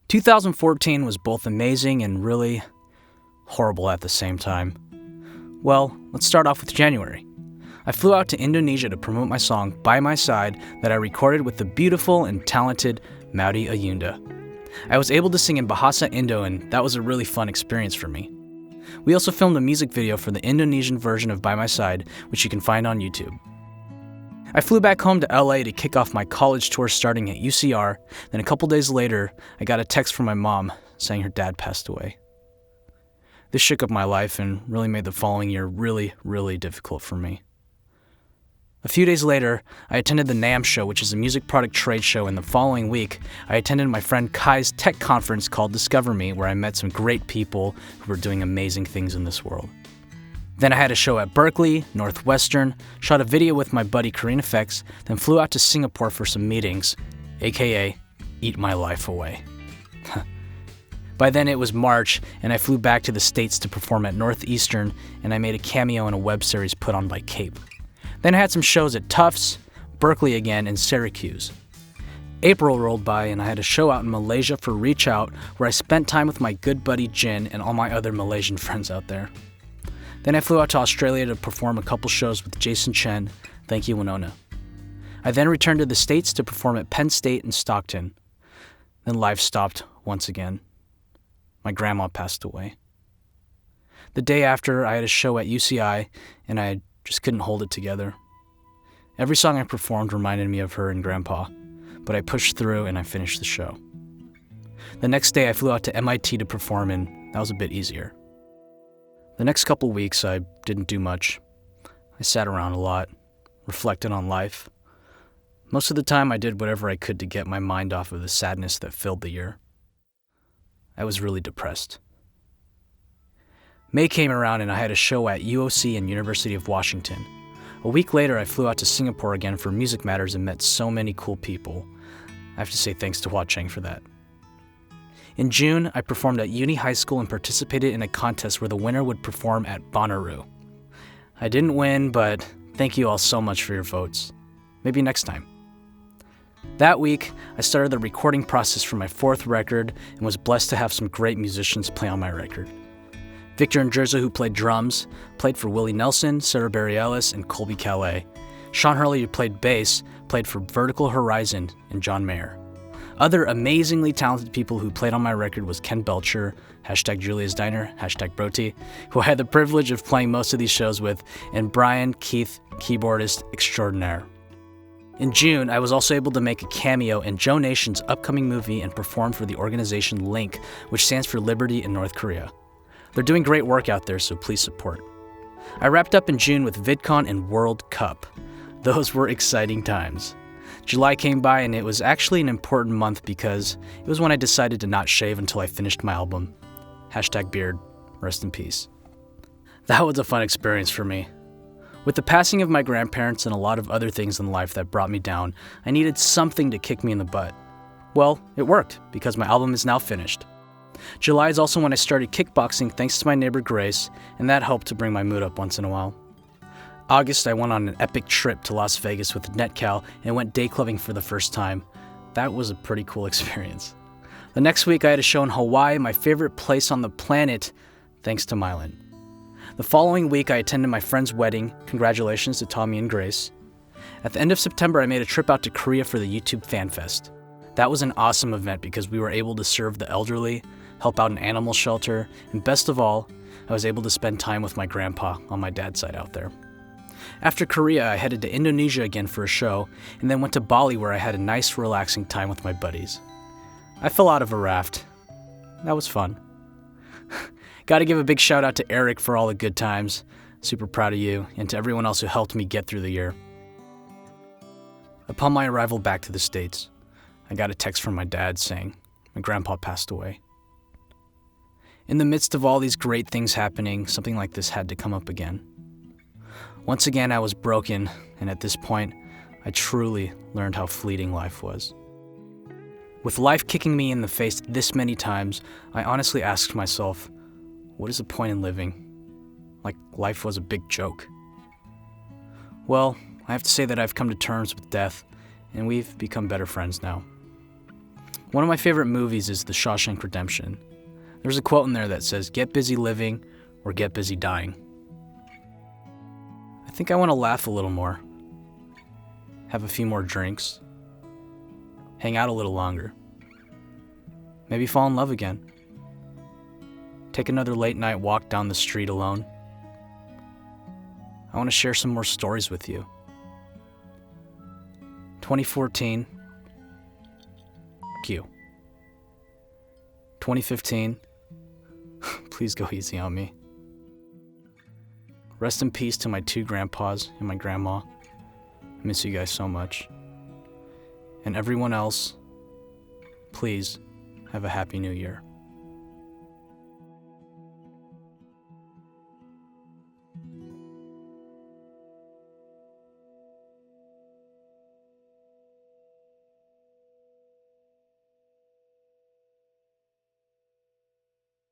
2014 was both amazing and really horrible at the same time. Well, let's start off with January. I flew out to Indonesia to promote my song By My Side that I recorded with the beautiful and talented Maudi Ayunda. I was able to sing in Bahasa Indo, and that was a really fun experience for me. We also filmed a music video for the Indonesian version of By My Side, which you can find on YouTube. I flew back home to LA to kick off my college tour starting at UCR, then a couple days later, I got a text from my mom saying her dad passed away. This shook up my life and really made the following year really, really difficult for me. A few days later, I attended the NAMM show, which is a music product trade show, and the following week, I attended my friend Kai's tech conference called Discover Me, where I met some great people who were doing amazing things in this world. Then I had a show at Berkeley, Northwestern, shot a video with my buddy Korean Effects, then flew out to Singapore for some meetings, aka eat my life away. By then it was March, and I flew back to the States to perform at Northeastern, and I made a cameo in a web series put on by Cape. Then I had some shows at Tufts, Berkeley again, and Syracuse. April rolled by, and I had a show out in Malaysia for Reach Out, where I spent time with my good buddy Jin and all my other Malaysian friends out there. Then I flew out to Australia to perform a couple shows with Jason Chen, thank you Winona. I then returned to the States to perform at Penn State and Stockton. Then life stopped once again. My grandma passed away. The day after, I had a show at UCI, and I just couldn't hold it together. Every song I performed reminded me of her and Grandpa, but I pushed through and I finished the show. The next day, I flew out to MIT to perform, and that was a bit easier. The next couple weeks, I didn't do much. I sat around a lot, reflected on life. Most of the time, I did whatever I could to get my mind off of the sadness that filled the year. I was really depressed. May came around and I had a show at UOC and University of Washington. A week later, I flew out to Singapore again for Music Matters and met so many cool people. I have to say thanks to Hua Cheng for that. In June, I performed at Uni High School and participated in a contest where the winner would perform at Bonnaroo. I didn't win, but thank you all so much for your votes. Maybe next time. That week, I started the recording process for my fourth record and was blessed to have some great musicians play on my record. Victor Ndjerza, who played drums, played for Willie Nelson, Sarah Bareilles, and Colby Calais. Sean Hurley, who played bass, played for Vertical Horizon and John Mayer. Other amazingly talented people who played on my record was Ken Belcher, #Julia's Diner, #Broti, who I had the privilege of playing most of these shows with, and Brian Keith, keyboardist extraordinaire. In June, I was also able to make a cameo in Joe Nation's upcoming movie and perform for the organization LINK, which stands for Liberty in North Korea. They're doing great work out there, so please support. I wrapped up in June with VidCon and World Cup. Those were exciting times. July came by and it was actually an important month because it was when I decided to not shave until I finished my album. #beard, rest in peace. That was a fun experience for me. With the passing of my grandparents and a lot of other things in life that brought me down, I needed something to kick me in the butt. Well, it worked because my album is now finished. July is also when I started kickboxing thanks to my neighbor Grace, and that helped to bring my mood up once in a while. August, I went on an epic trip to Las Vegas with NetCal and went day clubbing for the first time. That was a pretty cool experience. The next week, I had a show in Hawaii, my favorite place on the planet, thanks to Mylan. The following week, I attended my friend's wedding. Congratulations to Tommy and Grace. At the end of September, I made a trip out to Korea for the YouTube Fan Fest. That was an awesome event because we were able to serve the elderly, help out an animal shelter, and best of all, I was able to spend time with my grandpa on my dad's side out there. After Korea, I headed to Indonesia again for a show, and then went to Bali where I had a nice, relaxing time with my buddies. I fell out of a raft. That was fun. Gotta give a big shout out to Eric for all the good times. Super proud of you, and to everyone else who helped me get through the year. Upon my arrival back to the States, I got a text from my dad saying my grandpa passed away. In the midst of all these great things happening, something like this had to come up again. Once again, I was broken, and at this point, I truly learned how fleeting life was. With life kicking me in the face this many times, I honestly asked myself, what is the point in living? Like life was a big joke. Well, I have to say that I've come to terms with death, and we've become better friends now. One of my favorite movies is The Shawshank Redemption. There's a quote in there that says, "Get busy living or get busy dying." I think I want to laugh a little more, have a few more drinks, hang out a little longer, maybe fall in love again, take another late night walk down the street alone. I want to share some more stories with you. 2014, you. 2015, please go easy on me. Rest in peace to my 2 grandpas and my grandma. I miss you guys so much. And everyone else, please have a happy new year.